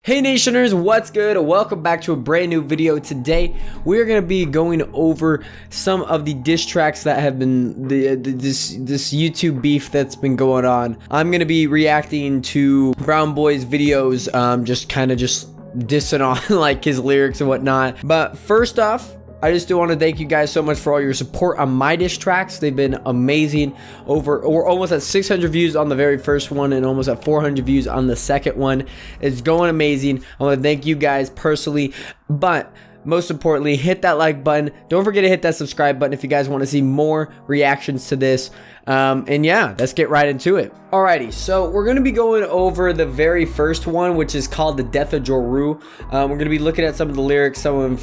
Hey Nationers, what's good? Welcome back to a brand new video. Today we're going to be going over some of the diss tracks that have been this YouTube beef that's been going on. I'm going to be reacting to Brown Boy's videos, just dissing on like his lyrics and whatnot. But first off, I just do want to thank you guys so much for all your support on my diss tracks. They've been amazing. We're almost at 600 views on the very first one and almost at 400 views on the second one. It's going amazing. I want to thank you guys personally, but most importantly, hit that like button. Don't forget to hit that subscribe button if you guys want to see more reactions to this. And yeah, let's get right into it. Alrighty, so we're going to be going over the very first one, which is called The Death of Ja Rule. We're going to be looking at some of the lyrics, some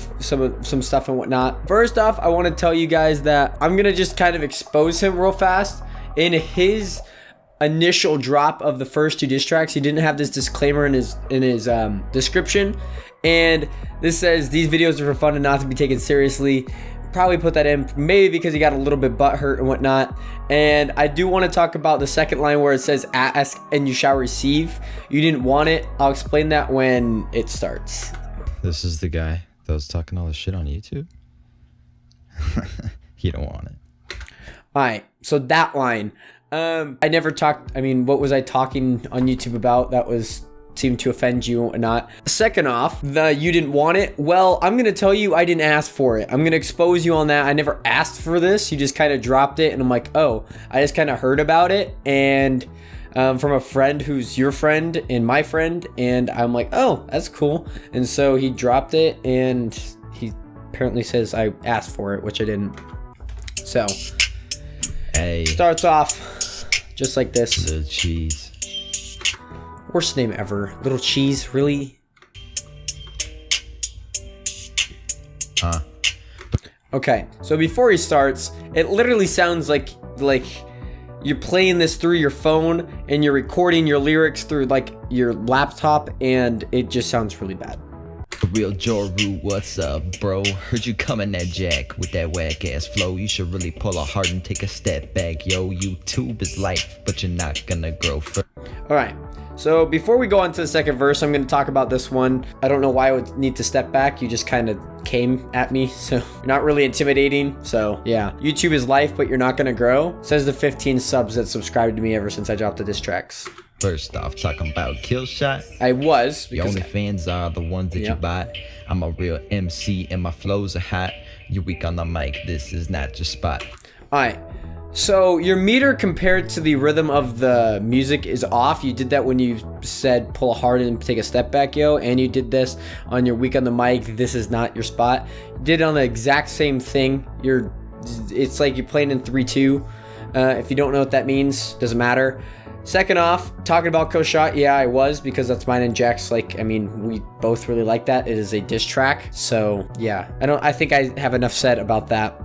stuff and whatnot. First off, I want to tell you guys that I'm going to just kind of expose him real fast. In his initial drop of the first two diss tracks, he didn't have this disclaimer in his description, and this says these videos are for fun and not to be taken seriously. Probably put that in maybe because he got a little bit butthurt and whatnot. And I do want to talk about the second line where it says ask and you shall receive. You didn't want it. I'll explain that when it starts. This is the guy that was talking all this shit on YouTube. You don't want it. All right, so that line, I never talked. I mean, what was I talking on YouTube about that seemed to offend you or not? Second off, you didn't want it. Well, I'm gonna tell you I didn't ask for it. I'm gonna expose you on that. I never asked for this. You just kind of dropped it, and I'm like, oh, I just kind of heard about it, and from a friend who's your friend and my friend, and I'm like, oh, that's cool. And so he dropped it, and he apparently says I asked for it, which I didn't. So hey, starts off just like this. Little Cheese. Worst name ever. Little Cheese, really? Huh. Okay, so before he starts, it literally sounds like you're playing this through your phone and you're recording your lyrics through like your laptop, and it just sounds really bad. Real Ja Rule, what's up, bro? Heard you coming at Jack with that whack ass flow. You should really pull a heart and take a step back, yo. YouTube is life, but you're not gonna grow for. Alright, so before we go on to the second verse, I'm going to talk about this one. I don't know why I would need to step back. You just kind of came at me, so you're not really intimidating. So yeah, YouTube is life, but you're not going to grow. Says the 15 subs that subscribed to me ever since I dropped the diss tracks. First off, talking about kill shot. I was. The only fans are the ones that you buy. I'm a real MC and my flows are hot. You're weak on the mic. This is not your spot. Alright. So your meter compared to the rhythm of the music is off. You did that when you said pull hard and take a step back, yo, and you did this on your weak on the mic. This is not your spot. You did it on the exact same thing. It's like you're playing in 3/2. If you don't know what that means, doesn't matter. Second off, talking about Kill Shot, yeah, I was, because that's mine and Jack's. Like, I mean, we both really like that. It is a diss track, so yeah. I think I have enough said about that.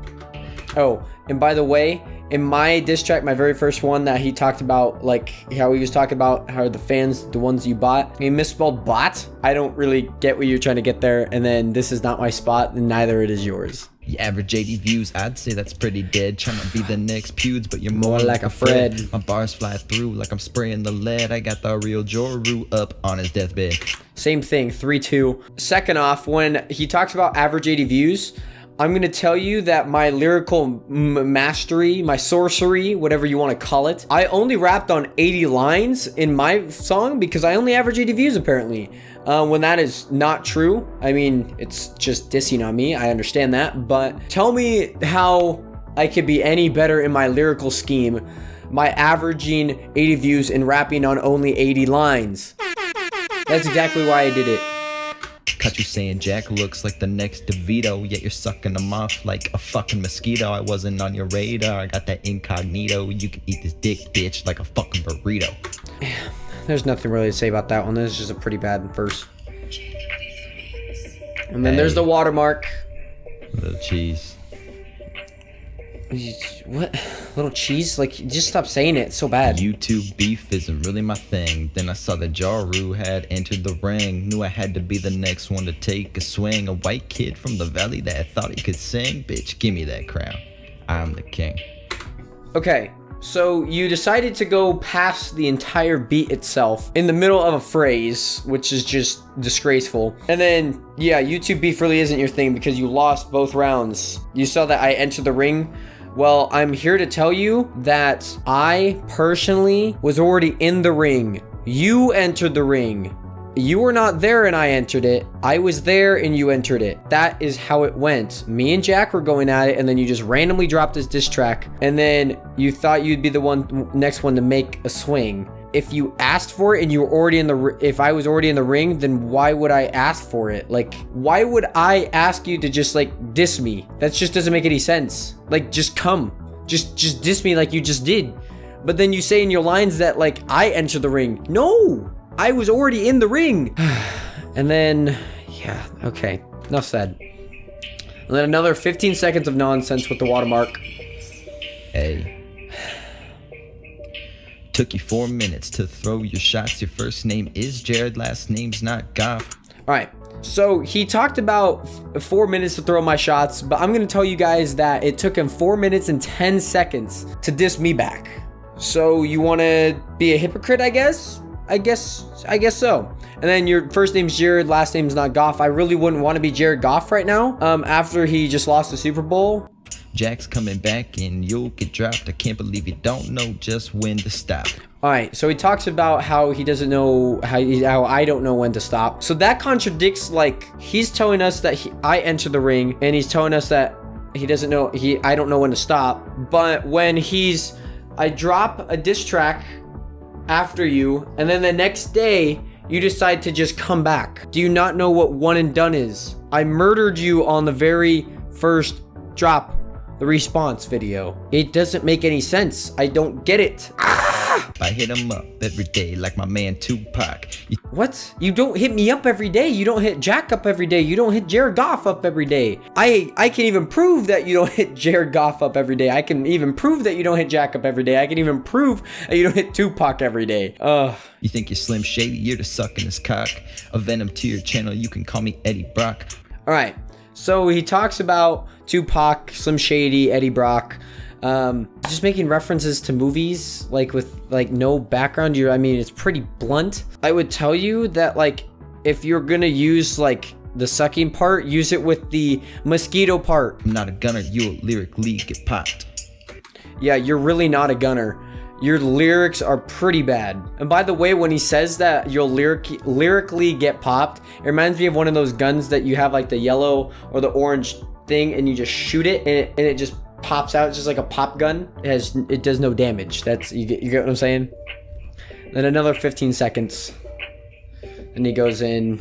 Oh, and by the way, in my diss track, my very first one that he talked about, like how he was talking about how the fans, the ones you bought, he misspelled bot. I don't really get what you're trying to get there. And then this is not my spot, and neither it is yours. The average 80 views, I'd say that's pretty dead. Trying to be the next Pewds, but you're more like a Fred. My bars fly through like I'm spraying the lead. I got the real Ja Rule up on his deathbed. Same thing, 3/2. Second off, when he talks about average 80 views, I'm going to tell you that my lyrical mastery, my sorcery, whatever you want to call it, I only rapped on 80 lines in my song because I only average 80 views apparently. When that is not true. I mean, it's just dissing on me. I understand that. But tell me how I could be any better in my lyrical scheme by averaging 80 views and rapping on only 80 lines. That's exactly why I did it. Caught you saying Jack looks like the next DeVito, yet you're sucking them off like a fucking mosquito. I wasn't on your radar, I got that incognito. You can eat this dick, bitch, like a fucking burrito. There's nothing really to say about that one. This is just a pretty bad verse. And then there's the watermark. Little Cheese. What? Little Cheese? Like, just stop saying it. It's so bad. YouTube beef isn't really my thing. Then I saw that Ja Rule had entered the ring. Knew I had to be the next one to take a swing. A white kid from the valley that thought he could sing. Bitch, give me that crown. I'm the king. Okay. so you decided to go past the entire beat itself in the middle of a phrase, which is just disgraceful. And then, yeah, YouTube beef really isn't your thing because you lost both rounds. You saw that I entered the ring. Well, I'm here to tell you that I personally was already in the ring. You entered the ring. You were not there and I entered it. I was there and you entered it. That is how it went. Me and Jack were going at it, and then you just randomly dropped this diss track, and then you thought you'd be the next one to make a swing. If you asked for it and you were already if I was already in the ring, then why would I ask for it? Like, why would I ask you to just like diss me? That just doesn't make any sense. Like, just come. Just diss me like you just did. But then you say in your lines that like I entered the ring. No! I was already in the ring. And then, yeah, okay, enough said. And then another 15 seconds of nonsense with the watermark. Hey. Took you 4 minutes to throw your shots. Your first name is Jared, last name's not Goff. All right, so he talked about 4 minutes to throw my shots, but I'm gonna tell you guys that it took him 4 minutes and 10 seconds to diss me back. So you wanna be a hypocrite, I guess? I guess so. And then your first name's Jared, last name's not Goff. I really wouldn't want to be Jared Goff right now, after he just lost the Super Bowl. Jack's coming back and you'll get dropped. I can't believe you don't know just when to stop. All right, so he talks about how he doesn't know how I don't know when to stop. So that contradicts, like, he's telling us that I entered the ring, and he's telling us that he doesn't know, I don't know when to stop. But when I drop a diss track after you, and then the next day you decide to just come back. Do you not know what one and done is? I murdered you on the very first drop, the response video. It doesn't make any sense. I don't get it. I hit him up every day like my man Tupac. What? You don't hit me up every day. You don't hit Jack up every day. You don't hit Jared Goff up every day. I can even prove that you don't hit Jared Goff up every day. I can even prove that you don't hit Jack up every day. I can even prove that you don't hit Tupac every day. You think you're Slim Shady? You're the sucking his cock. A venom to your channel. You can call me Eddie Brock. All right. So he talks about Tupac, Slim Shady, Eddie Brock. Just making references to movies, like with like no background. I mean, it's pretty blunt. I would tell you that, like, if you're gonna use like the sucking part, use it with the mosquito part. I'm not a gunner. You'll lyrically get popped. Yeah, you're really not a gunner. Your lyrics are pretty bad. And by the way, when he says that you'll lyrically get popped, it reminds me of one of those guns that you have like the yellow or the orange thing, and you just shoot it and it just pops out. It's just like a pop gun. It does no damage. You get what I'm saying? Then another 15 seconds, and he goes in,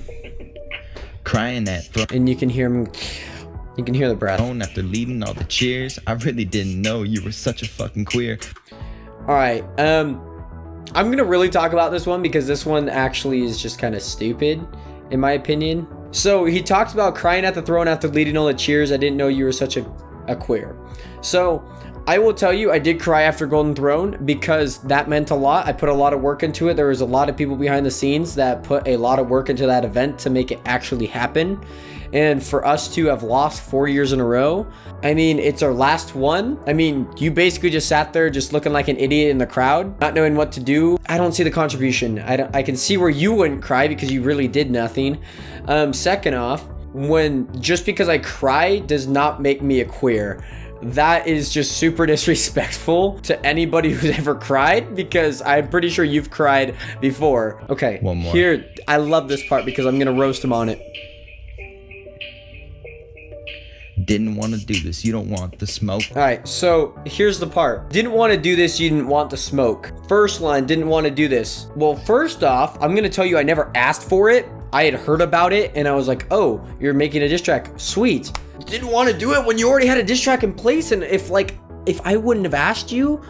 crying at throne, and you can hear him. You can hear the breath. After leading all the cheers, I really didn't know you were such a fucking queer. All right, I'm gonna really talk about this one because this one actually is just kind of stupid, in my opinion. So he talks about crying at the throne after leading all the cheers. I didn't know you were such a queer. So I will tell you, I did cry after Golden Throne because that meant a lot. I put a lot of work into it. There was a lot of people behind the scenes that put a lot of work into that event to make it actually happen. And for us to have lost 4 years in a row, I mean, it's our last one. I mean, you basically just sat there just looking like an idiot in the crowd, not knowing what to do. I don't see the contribution. I can see where you wouldn't cry because you really did nothing. Second off, just because I cry does not make me a queer. That is just super disrespectful to anybody who's ever cried, because I'm pretty sure you've cried before. Okay, one more. Here, I love this part because I'm gonna roast him on it. Didn't want to do this. You don't want the smoke. All right, so here's the part. Didn't want to do this. You didn't want the smoke. First line, didn't want to do this. Well, first off, I'm gonna tell you I never asked for it. I had heard about it and I was like, oh, you're making a diss track. Sweet. Didn't want to do it when you already had a diss track in place. And if I wouldn't have asked you,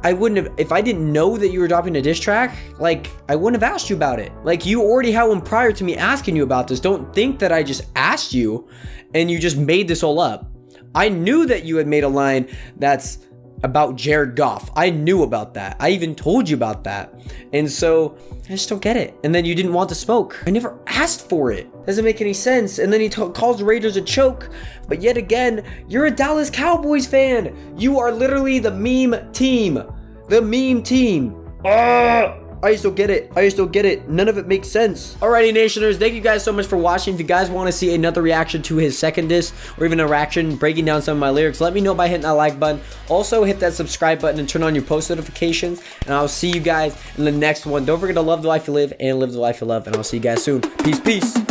if I didn't know that you were dropping a diss track, like, I wouldn't have asked you about it. Like, you already had one prior to me asking you about this. Don't think that I just asked you and you just made this all up. I knew that you had made a line that's about Jared Goff. I knew about that. I even told you about that. And so I just don't get it. And then you didn't want the smoke. I never asked for it. Doesn't make any sense. And then he calls the Raiders a choke. But yet again, you're a Dallas Cowboys fan. You are literally the meme team. The meme team. I just don't get it. I just don't get it. None of it makes sense. Alrighty, Nationers. Thank you guys so much for watching. If you guys want to see another reaction to his second diss, or even a reaction breaking down some of my lyrics, let me know by hitting that like button. Also, hit that subscribe button and turn on your post notifications. And I'll see you guys in the next one. Don't forget to love the life you live and live the life you love. And I'll see you guys soon. Peace, peace.